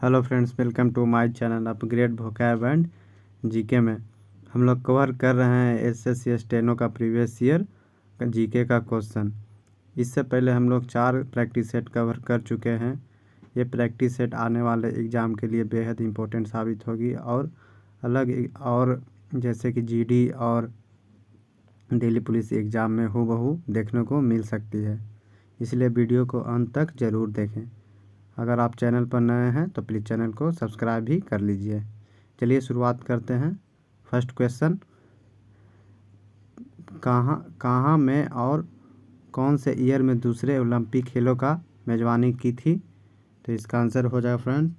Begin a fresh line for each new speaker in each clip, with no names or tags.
Hello friends, welcome to my channel upgrade vocab and GK में हम लोग cover कर रहे हैं एसएससी स्टेनो का प्रीवियस ईयर जीके का क्वेश्चन। इससे पहले हम लोग 4 प्रैक्टिस सेट कवर कर चुके हैं। ये प्रैक्टिस सेट आने वाले एग्ज़ाम के लिए बेहद इम्पोर्टेंट साबित होगी और और जैसे कि जीडी और दिल्ली पुलिस एग्ज़ाम में हूबहू देखने को मिल सकती है, इसलिए वीडियो को अंत तक ज़रूर देखें। अगर आप चैनल पर नए हैं तो प्लीज़ चैनल को सब्सक्राइब भी कर लीजिए। चलिए शुरुआत करते हैं। फर्स्ट क्वेश्चन, कहाँ में और कौन से ईयर में दूसरे ओलंपिक खेलों का मेज़बानी की थी? तो इसका आंसर हो जाएगा फ्रेंड,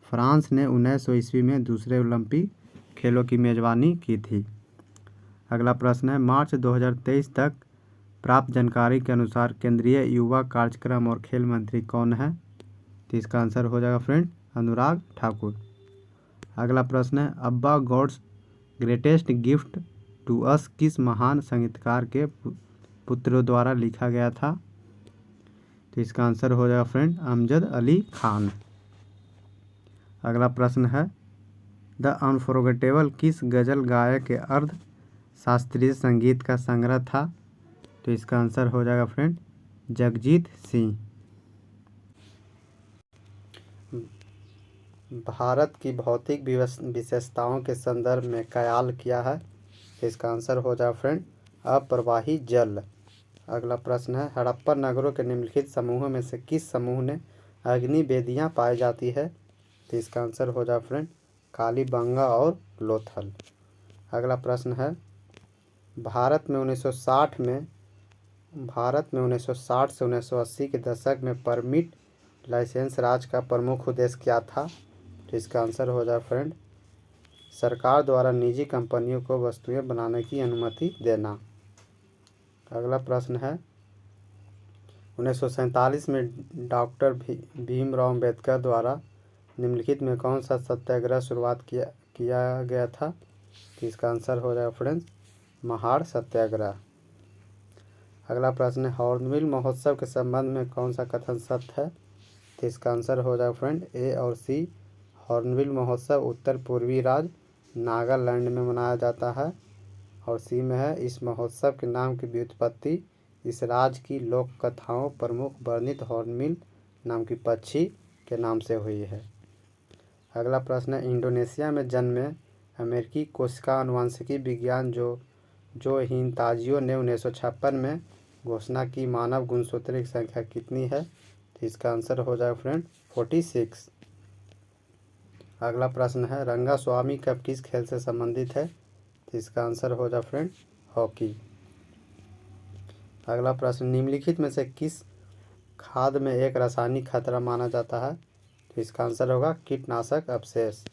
फ्रांस ने 1900 ईस्वी में दूसरे ओलंपिक खेलों की मेज़बानी की थी। अगला प्रश्न है, मार्च 2023 तक प्राप्त जानकारी के अनुसार केंद्रीय युवा कार्यक्रम और खेल मंत्री कौन है? तो इसका आंसर हो जाएगा फ्रेंड, अनुराग ठाकुर। अगला प्रश्न है, ABBA God's greatest gift to us किस महान संगीतकार के पुत्रों द्वारा लिखा गया था? तो इसका आंसर हो जाएगा फ्रेंड, अमजद अली खान। अगला प्रश्न है, द अनफॉरगेटेबल किस गज़ल गायक के अर्ध शास्त्रीय संगीत का संग्रह था? तो इसका आंसर हो जाएगा फ्रेंड, जगजीत सिंह। भारत की भौतिक विशेषताओं के संदर्भ में कयाल किया है? इसका आंसर हो जाए फ्रेंड, अप्रवाही जल। अगला प्रश्न है, हड़प्पन नगरों के निम्नलिखित समूहों में से किस समूह में अग्नि वेदियाँ पाई जाती है? तो इसका आंसर हो जाए फ्रेंड, कालीबंगा और लोथल। अगला प्रश्न है, भारत में 1960 से 1980 के दशक में परमिट लाइसेंस राज का प्रमुख उद्देश्य क्या था? तो इसका आंसर हो जाए फ्रेंड, सरकार द्वारा निजी कंपनियों को वस्तुएं बनाने की अनुमति देना। अगला प्रश्न है, 1947 में डॉक्टर भीमराव अंबेडकर द्वारा निम्नलिखित में कौन सा सत्याग्रह शुरुआत किया गया था? तो इसका आंसर हो जाएगा फ्रेंड्स, महाड़ सत्याग्रह। अगला प्रश्न है, हॉर्नबिल महोत्सव के संबंध में कौन सा कथन सत्य है? तो इसका आंसर हो जाएगा फ्रेंड, ए और सी। हॉर्नबिल महोत्सव उत्तर पूर्वी राज्य नागालैंड में मनाया जाता है। और सी में है, इस महोत्सव के नाम की व्युत्पत्ति इस राज्य की लोक कथाओं प्रमुख वर्णित हॉर्नबिल नाम की पक्षी के नाम से हुई है। अगला प्रश्न है, इंडोनेशिया में जन्मे अमेरिकी कोशिका अनुवांशिकी विज्ञान जो हिनताजियो ने 1956 में घोषणा की मानव गुणसूत्रों की संख्या कितनी है? तो इसका आंसर हो जाएगा फ्रेंड, 46। अगला प्रश्न है, रंगास्वामी कप किस खेल से संबंधित है? तो इसका आंसर हो जाए फ्रेंड, हॉकी। अगला प्रश्न, निम्नलिखित में से किस खाद में एक रासायनिक खतरा माना जाता है? तो इसका आंसर होगा कीटनाशक अवशेष।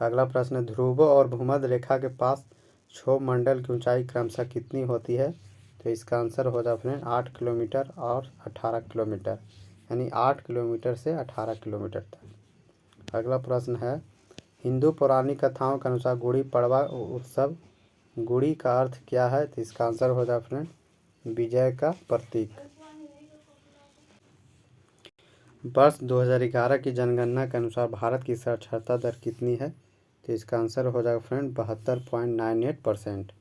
अगला प्रश्न, ध्रुवों और भूमध्य रेखा के पास क्षोभ मंडल की ऊंचाई क्रमशः कितनी होती है? तो इसका आंसर हो जाए फ्रेंड, 8 किलोमीटर और 18 किलोमीटर, यानी 8 किलोमीटर से 18 किलोमीटर तक। अगला प्रश्न है, हिंदू पौराणिक कथाओं के अनुसार गुड़ी पड़वा उत्सव गुड़ी का अर्थ क्या है? तो इसका आंसर हो जाए फ्रेंड, विजय का प्रतीक। वर्ष 2011 की जनगणना के अनुसार भारत की साक्षरता दर कितनी है? तो इसका आंसर हो जाएगा फ्रेंड, 72.98%।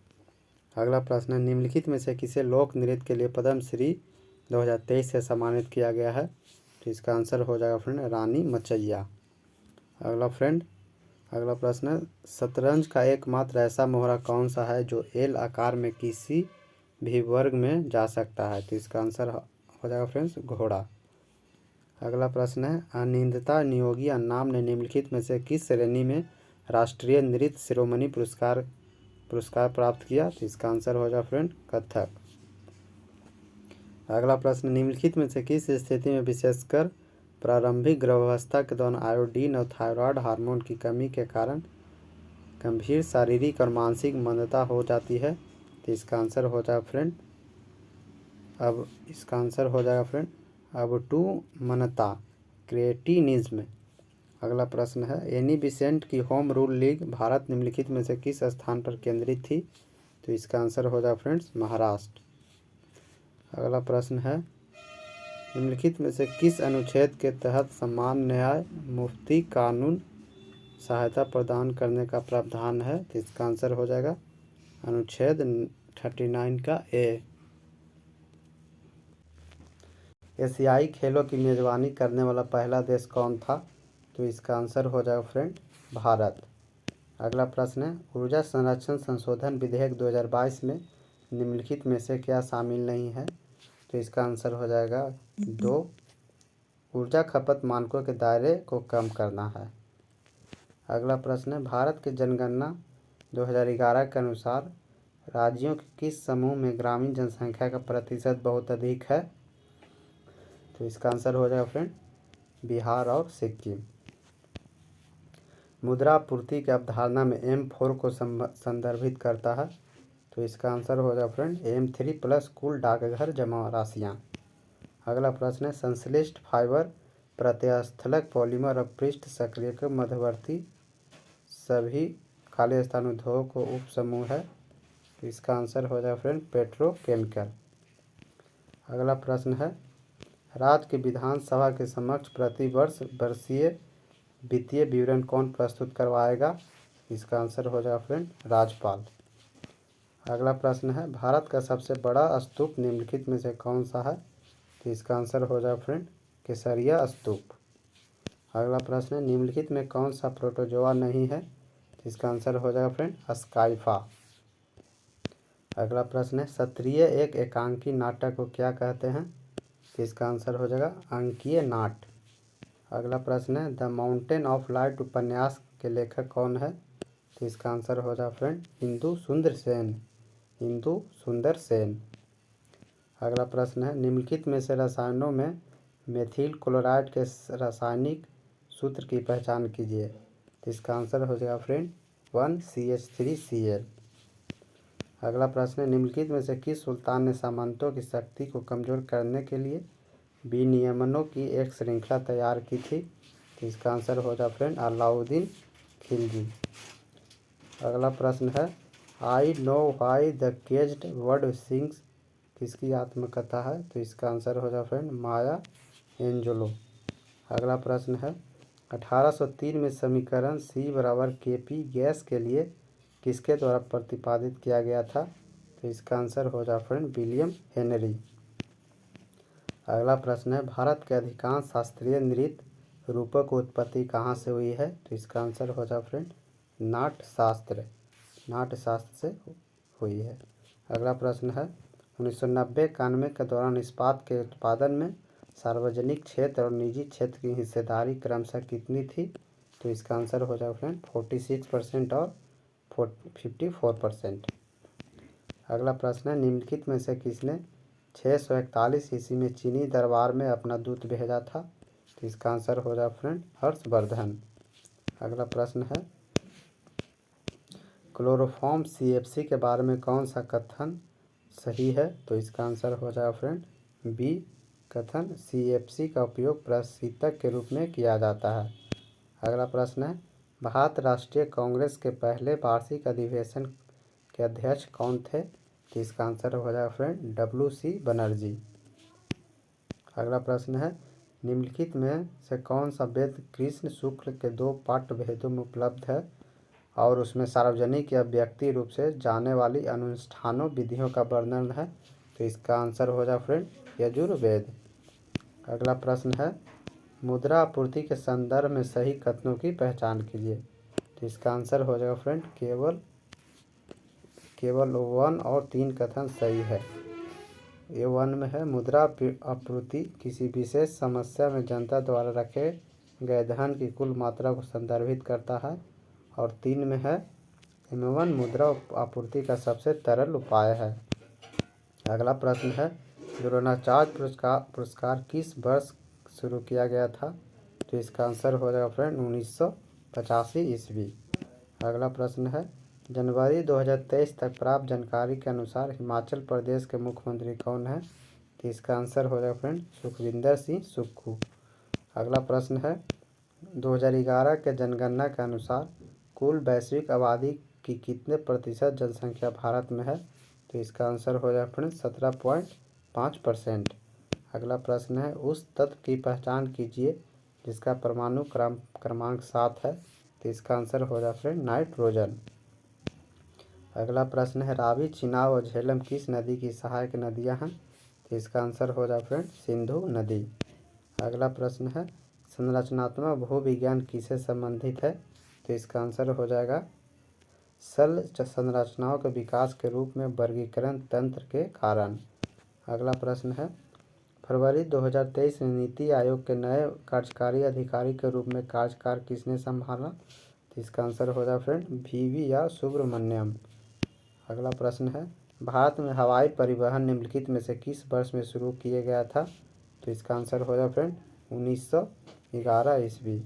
अगला प्रश्न है, निम्नलिखित में से किसे लोक नृत्य के लिए पद्मश्री 2023 से सम्मानित किया गया है? तो इसका आंसर हो जाएगा फ्रेंड, रानी मचैया। अगला प्रश्न है, शतरंज का एकमात्र ऐसा मोहरा कौन सा है जो एल आकार में किसी भी वर्ग में जा सकता है? तो इसका आंसर हो जाएगा फ्रेंड्स, घोड़ा। अगला प्रश्न है, अनिंदिता नियोगी नाम ने निम्नलिखित में से किस श्रेणी में राष्ट्रीय नृत्य शिरोमणि पुरस्कार प्राप्त किया? तो इसका आंसर हो जाएगा फ्रेंड, कथक। अगला प्रश्न, निम्नलिखित में से किस स्थिति में विशेषकर प्रारंभिक गर्भावस्था के दौरान आयोडीन और थायराइड हार्मोन की कमी के कारण गंभीर शारीरिक और मानसिक मंदता हो जाती है? तो इसका आंसर हो जाएगा फ्रेंड, अबटूमनता क्रिएटिनिज्म। अगला प्रश्न है, एनी बिसेंट की होम रूल लीग भारत निम्नलिखित में से किस स्थान पर केंद्रित थी? तो इसका आंसर हो जाएगा फ्रेंड्स, महाराष्ट्र। अगला प्रश्न है, निम्नलिखित में से किस अनुच्छेद के तहत समान न्याय मुफ्ती कानून सहायता प्रदान करने का प्रावधान है? तो इसका आंसर हो जाएगा अनुच्छेद 39 का ए। एशियाई खेलों की मेज़बानी करने वाला पहला देश कौन था? तो इसका आंसर हो जाएगा फ्रेंड भारत। अगला प्रश्न है, ऊर्जा संरक्षण संशोधन विधेयक 2022 में निम्नलिखित में से क्या शामिल नहीं है? तो इसका आंसर हो जाएगा 2, ऊर्जा खपत मानकों के दायरे को कम करना है। अगला प्रश्न है, भारत की जनगणना 2011 के अनुसार राज्यों के किस समूह में ग्रामीण जनसंख्या का प्रतिशत बहुत अधिक है? तो इसका आंसर हो जाएगा फ्रेंड बिहार और सिक्किम। मुद्रा आपूर्ति की अवधारणा में M4 को संदर्भित करता है? तो इसका आंसर हो जाएगा फ्रेंड M3 प्लस कुल डाकघर जमा राशियाँ। अगला प्रश्न है, संश्लिष्ट फाइबर प्रत्यस्थलक पॉलीमर और पृष्ठ सक्रियक मध्यवर्ती सभी खाली स्थान उद्योग को उप समूह है? तो इसका आंसर हो जाएगा फ्रेंड पेट्रोकेमिकल। अगला प्रश्न है, राज्य की विधानसभा के समक्ष प्रति वर्ष वर्षीय वित्तीय विवरण कौन प्रस्तुत करवाएगा? इसका आंसर हो जाएगा फ्रेंड राज्यपाल। अगला प्रश्न है, भारत का सबसे बड़ा स्तूप निम्नलिखित में से कौन सा है? तो इसका आंसर हो जाएगा फ्रेंड केसरिया स्तूप। अगला प्रश्न है, निम्नलिखित में कौन सा प्रोटोजोआ नहीं है? तो इसका आंसर हो जाएगा फ्रेंड स्काइफा। अगला प्रश्न है, सत्रीय एक एकांकी नाटक को क्या कहते हैं? तो इसका आंसर हो जाएगा अंकीय नाट। अगला प्रश्न है, द माउंटेन ऑफ लाइट उपन्यास के लेखक कौन है? तो इसका आंसर हो जाएगा फ्रेंड इंदु सुंदर सेन। अगला प्रश्न है, निम्नलिखित में से रसायनों में मेथिल क्लोराइड के रासायनिक सूत्र की पहचान कीजिए। तो इसका आंसर हो जाएगा फ्रेंड 1CH3Cl। अगला प्रश्न है, निम्नलिखित में से किस सुल्तान ने सामंतों की शक्ति को कमजोर करने के लिए विनियमनों की एक श्रृंखला तैयार की थी? तो इसका आंसर हो जाएगा फ्रेंड अलाउद्दीन खिलजी। अगला प्रश्न है, I know why the caged bird sings किसकी आत्मकथा है? तो इसका आंसर हो जाएगा फ्रेंड माया एंजेलो। अगला प्रश्न है, 1803 में समीकरण C बराबर Kp गैस के लिए किसके द्वारा प्रतिपादित किया गया था? तो इसका आंसर हो जाएगा फ्रेंड विलियम हेनरी। अगला प्रश्न है, भारत के अधिकांश शास्त्रीय नृत्य रूपों की उत्पत्ति कहाँ से हुई है? तो इसका आंसर हो जाएगा फ्रेंड नाट्यशास्त्र से हुई है। अगला प्रश्न है, 1990-91 के दौरान इस्पात के उत्पादन में सार्वजनिक क्षेत्र और निजी क्षेत्र की हिस्सेदारी क्रमशः कितनी थी? तो इसका आंसर हो जाएगा फ्रेंड 46% और 54%। अगला प्रश्न है, निम्नलिखित में से किसने 641 ईस्वी में चीनी दरबार में अपना दूत भेजा था? तो इसका आंसर हो जाएगा फ्रेंड हर्षवर्धन। अगला प्रश्न है, क्लोरोफॉर्म CFC के बारे में कौन सा कथन सही है? तो इसका आंसर हो जाएगा फ्रेंड बी कथन CFC का उपयोग प्रशीतक के रूप में किया जाता है। अगला प्रश्न है, भारत राष्ट्रीय कांग्रेस के पहले वार्षिक अधिवेशन के अध्यक्ष कौन थे? तो इसका आंसर हो जाएगा फ्रेंड WC बनर्जी। अगला प्रश्न है, निम्नलिखित में से कौन सा वेद कृष्ण शुक्ल के 2 पाठ्य भेदों में उपलब्ध है और उसमें सार्वजनिक या व्यक्ति रूप से जाने वाली अनुष्ठानों विधियों का वर्णन है? तो इसका आंसर हो जाएगा फ्रेंड यजुर्वेद। अगला प्रश्न है, मुद्रा आपूर्ति के संदर्भ में सही कथनों की पहचान कीजिए। तो इसका आंसर हो जाएगा फ्रेंड केवल 1 और 3 कथन सही है। ये 1 में है, मुद्रा आपूर्ति किसी विशेष समस्या में जनता द्वारा रखे गए धन की कुल मात्रा को संदर्भित करता है। और 3 में है, M1 मुद्रा आपूर्ति का सबसे तरल उपाय है। अगला प्रश्न है, द्रोणाचार्य पुरस्कार किस वर्ष शुरू किया गया था? तो इसका आंसर हो जाएगा फ्रेंड 1985 ईस्वी। अगला प्रश्न है, जनवरी 2023 तक प्राप्त जानकारी के अनुसार हिमाचल प्रदेश के मुख्यमंत्री कौन है? तो इसका आंसर हो जाएगा फ्रेंड सुखविंदर सिंह सुक्खू। अगला प्रश्न है, 2011 के जनगणना के अनुसार कुल वैश्विक आबादी की कितने प्रतिशत जनसंख्या भारत में है? तो इसका आंसर हो जाएगा फ्रेंड 17.5%। अगला प्रश्न है उस तत्व की पहचान कीजिए जिसका परमाणु क्रमांक 7 है। तो इसका आंसर हो जाए फ्रेंड नाइट्रोजन। अगला प्रश्न है रावी, चिनाब और झेलम किस नदी की सहायक नदियां हैं। तो इसका आंसर हो जाए फ्रेंड सिंधु नदी। अगला प्रश्न है संरचनात्मक भूविज्ञान किससे संबंधित है। तो इसका आंसर हो जाएगा सल संरचनाओं के विकास के रूप में वर्गीकरण तंत्र के कारण। अगला प्रश्न है फरवरी 2023 में नीति आयोग के नए कार्यकारी अधिकारी के रूप में कार्यकाल किसने संभाला। तो इसका आंसर हो जाए फ्रेंड वी आर सुब्रमण्यम। अगला प्रश्न है भारत में हवाई परिवहन निम्नलिखित में से किस वर्ष में शुरू किया गया था। तो इसका आंसर हो जाए फ्रेंड 1911 ईस्वी।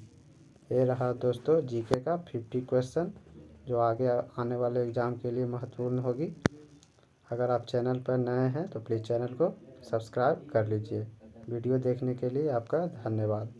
ये रहा दोस्तों जीके का 50 क्वेश्चन जो आगे आने वाले एग्ज़ाम के लिए महत्वपूर्ण होगी। अगर आप चैनल पर नए हैं तो प्लीज़ चैनल को सब्सक्राइब कर लीजिए। वीडियो देखने के लिए आपका धन्यवाद।